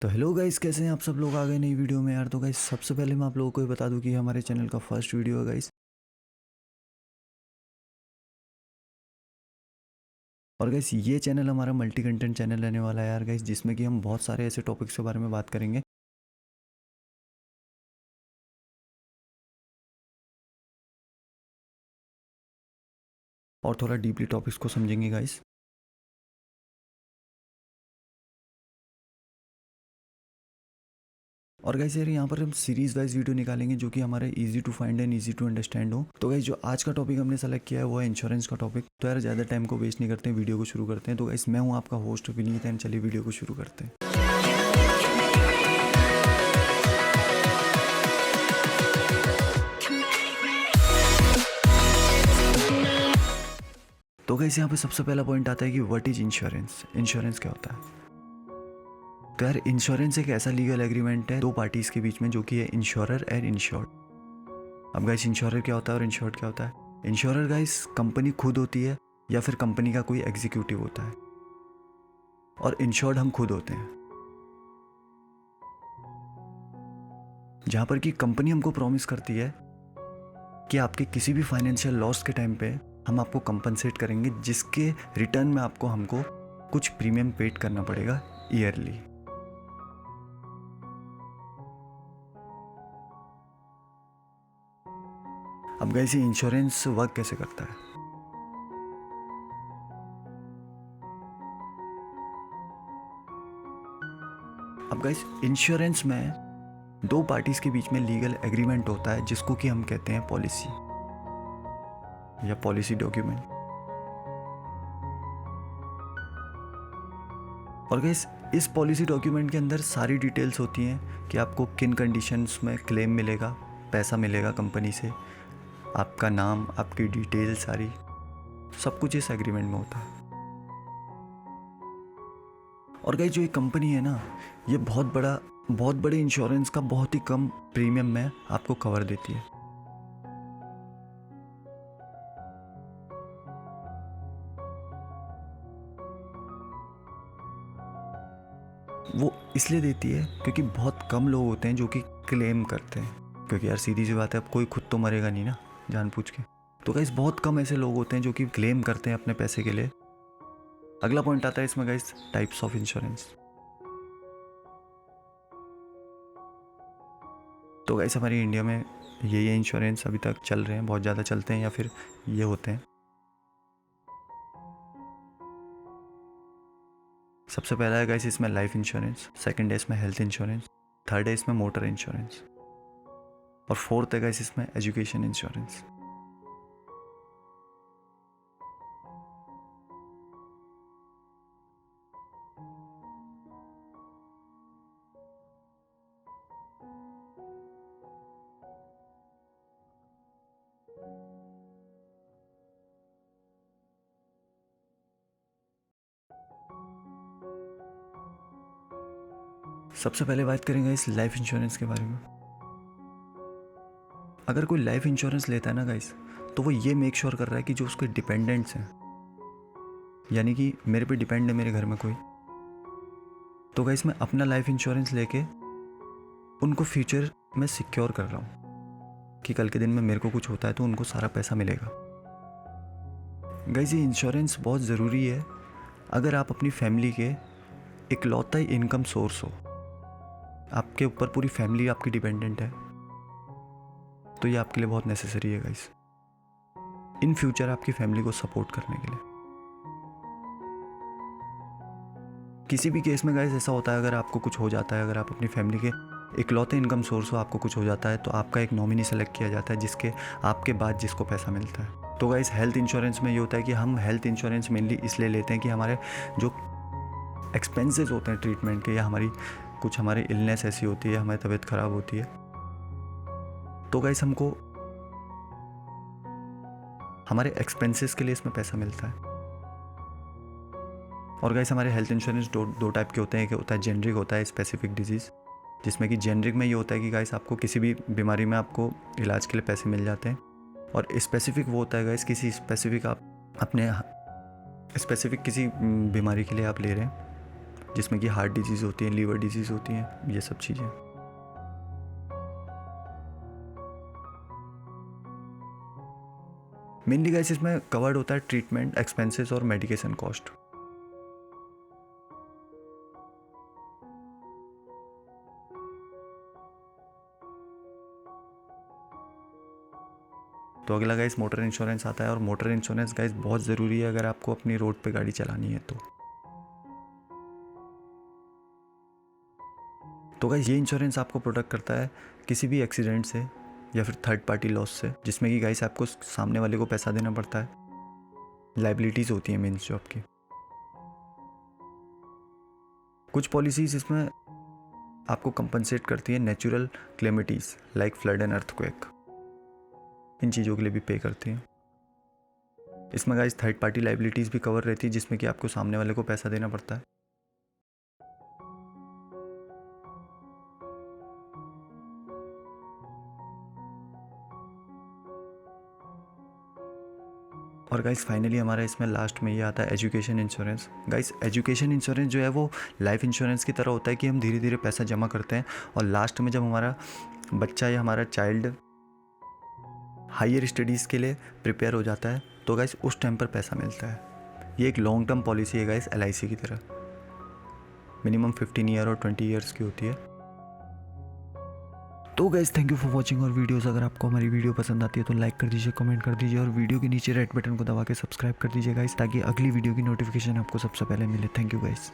तो hello guys, कैसे हैं आप सब लोग? आ गए नई वीडियो में यार। तो गाइस सबसे पहले मैं आप लोगों को ये बता दूं कि हमारे चैनल का फर्स्ट वीडियो है गाइस। और गाइस ये चैनल हमारा मल्टी कंटेंट चैनल रहने वाला है यार गाइस, जिसमें कि हम बहुत सारे ऐसे टॉपिक्स के बारे में बात करेंगे। और थोड़ा डीपली टॉपिक्स को समझेंगे गाइस। और गाइस यार यहाँ पर हम सीरीज वाइज वीडियो निकालेंगे जो कि हमारे easy to find and easy to understand हो। तो गाइस जो आज का टॉपिक हमने सेलेक्ट किया है वो है इंश्योरेंस का टॉपिक। तो यार ज़्यादा टाइम को वेस्ट नहीं करते हैं, वीडियो को शुरू करते हैं। तो गाइस मैं हूँ आपका होस्ट विनीत एंड चलिए वीडियो को शुरू करते हैं। तो गाइस यहाँ पे सबसे पहला पॉइंट आता है कि व्हाट इज इंश्योरेंस। इंश्योरेंस क्या होता है? तो यार इंश्योरेंस एक ऐसा लीगल एग्रीमेंट है दो पार्टीज के बीच में जो कि है इंश्योरर एंड इंश्योर्ड। अब गाइस इंश्योरर क्या होता है और इंश्योर्ड क्या होता है? इंश्योरर गाइस कंपनी खुद होती है या फिर कंपनी का कोई एग्जीक्यूटिव होता है, और इंश्योर्ड हम खुद होते हैं। जहां पर कि कंपनी हमको प्रॉमिस करती है कि आपके किसी भी फाइनेंशियल लॉस के टाइम पे हम आपको कंपनसेट करेंगे, जिसके रिटर्न में आपको हमको कुछ प्रीमियम पेड करना पड़ेगा ईयरली। अब गाइस ये इंश्योरेंस वर्क कैसे करता है? अब गाइस इंश्योरेंस में दो पार्टीज के बीच में लीगल एग्रीमेंट होता है जिसको कि हम कहते हैं पॉलिसी या पॉलिसी डॉक्यूमेंट। और गाइस इस पॉलिसी डॉक्यूमेंट के अंदर सारी डिटेल्स होती हैं कि आपको किन कंडीशंस में क्लेम मिलेगा, पैसा मिलेगा कंपनी से, आपका नाम, आपकी डिटेल सारी, सब कुछ इस एग्रीमेंट में होता है। और गाइस जो ये कंपनी है ना, ये बहुत बड़े इंश्योरेंस का बहुत ही कम प्रीमियम में आपको कवर देती है। वो इसलिए देती है क्योंकि बहुत कम लोग होते हैं जो कि क्लेम करते हैं, क्योंकि यार सीधी सी बात है, अब कोई खुद तो मरेगा नहीं ना जानबूझ के। तो गाइस बहुत कम ऐसे लोग होते हैं जो कि क्लेम करते हैं अपने पैसे के लिए। अगला पॉइंट आता है इसमें गाइस टाइप्स ऑफ इंश्योरेंस। तो गाइस हमारी इंडिया में ये इंश्योरेंस अभी तक चल रहे हैं, बहुत ज़्यादा चलते हैं या फिर ये होते हैं। सबसे पहला है गाइस इसमें लाइफ इंश्योरेंस, सेकंड है इसमें हेल्थ इंश्योरेंस, थर्ड है इसमें मोटर इंश्योरेंस, और फोर्थ है गाइस इसमें एजुकेशन इंश्योरेंस। सबसे पहले बात करेंगे इस लाइफ इंश्योरेंस के बारे में। अगर कोई लाइफ इंश्योरेंस लेता है ना गाइस, तो वो ये मेक श्योर कर रहा है कि जो उसके डिपेंडेंट्स हैं, यानी कि मेरे पे डिपेंड है मेरे घर में कोई, तो गाइस मैं अपना लाइफ इंश्योरेंस लेके उनको फ्यूचर में सिक्योर कर रहा हूँ कि कल के दिन में मेरे को कुछ होता है तो उनको सारा पैसा मिलेगा। गाइस ये इंश्योरेंस बहुत ज़रूरी है अगर आप अपनी फैमिली के इकलौता इनकम सोर्स हो, आपके ऊपर पूरी फैमिली आपकी डिपेंडेंट है, तो ये आपके लिए बहुत नेसेसरी है गाइस, इन फ्यूचर आपकी फैमिली को सपोर्ट करने के लिए। किसी भी केस में गाइस ऐसा होता है, अगर आपको कुछ हो जाता है, अगर आप अपनी फैमिली के इकलौते इनकम सोर्स हो, आपको कुछ हो जाता है, तो आपका एक नॉमिनी सेलेक्ट किया जाता है जिसके आपके बाद जिसको पैसा मिलता है। तो गाइस हेल्थ इंश्योरेंस में ये होता है कि हम हेल्थ इंश्योरेंस मेनली इसलिए लेते हैं कि हमारे जो एक्सपेंसेस होते हैं ट्रीटमेंट के, या हमारी इलनेस ऐसी होती है, हमारी तबीयत ख़राब होती है, तो गाइस हमको हमारे एक्सपेंसेस के लिए इसमें पैसा मिलता है। और गाइस हमारे हेल्थ इंश्योरेंस दो टाइप के होते हैं। एक होता है जेनरिक, होता है स्पेसिफिक डिजीज़, जिसमें कि जेनरिक में ये होता है कि गाइस आपको किसी भी बीमारी में आपको इलाज के लिए पैसे मिल जाते हैं, और स्पेसिफिक वो होता है गाइस किसी स्पेसिफिक आप अपने स्पेसिफिक किसी बीमारी के लिए आप ले रहे हैं, जिसमें कि हार्ट डिजीज़ होती है, लीवर डिजीज़ होती हैं, ये सब चीज़ें। मेनली गाइस इसमें कवर्ड होता है ट्रीटमेंट एक्सपेंसेस और मेडिकेशन कॉस्ट। तो अगला गाइस मोटर इंश्योरेंस आता है, और मोटर इंश्योरेंस गाइस बहुत ज़रूरी है अगर आपको अपनी रोड पे गाड़ी चलानी है तो गाइस ये इंश्योरेंस आपको प्रोटेक्ट करता है किसी भी एक्सीडेंट से या फिर थर्ड पार्टी लॉस से, जिसमें कि गाइस आपको सामने वाले को पैसा देना पड़ता है। लाइबिलिटीज़ होती हैं मीन्स जो आपकी। कुछ पॉलिसीज़ इसमें आपको कंपनसेट करती है natural calamities like flood and earthquake, इन चीज़ों के लिए भी पे करती हैं। इसमें गाइस थर्ड पार्टी लाइबिलिटीज़ भी कवर रहती है, जिसमें कि आपको सामने वाले को पैसा देना पड़ता है। और गाइस फाइनली हमारा इसमें लास्ट में ये आता है education insurance. Guys education insurance जो है वो लाइफ इंश्योरेंस की तरह होता है कि हम धीरे धीरे पैसा जमा करते हैं, और लास्ट में जब हमारा बच्चा या हमारा चाइल्ड हायर स्टडीज़ के लिए प्रिपेयर हो जाता है तो गाइस उस टाइम पर पैसा मिलता है। ये एक लॉन्ग टर्म पॉलिसी है गाइस LIC की तरह, मिनिमम 15 ईयर और 20 ईयर्स की होती है। तो guys thank you for watching और वीडियोस। अगर आपको हमारी वीडियो पसंद आती है तो लाइक कर दीजिए, कमेंट कर दीजिए, और वीडियो के नीचे रेड बटन को दबा के सब्सक्राइब कर दीजिए गाइस, ताकि अगली वीडियो की नोटिफिकेशन आपको सबसे पहले मिले। Thank you guys.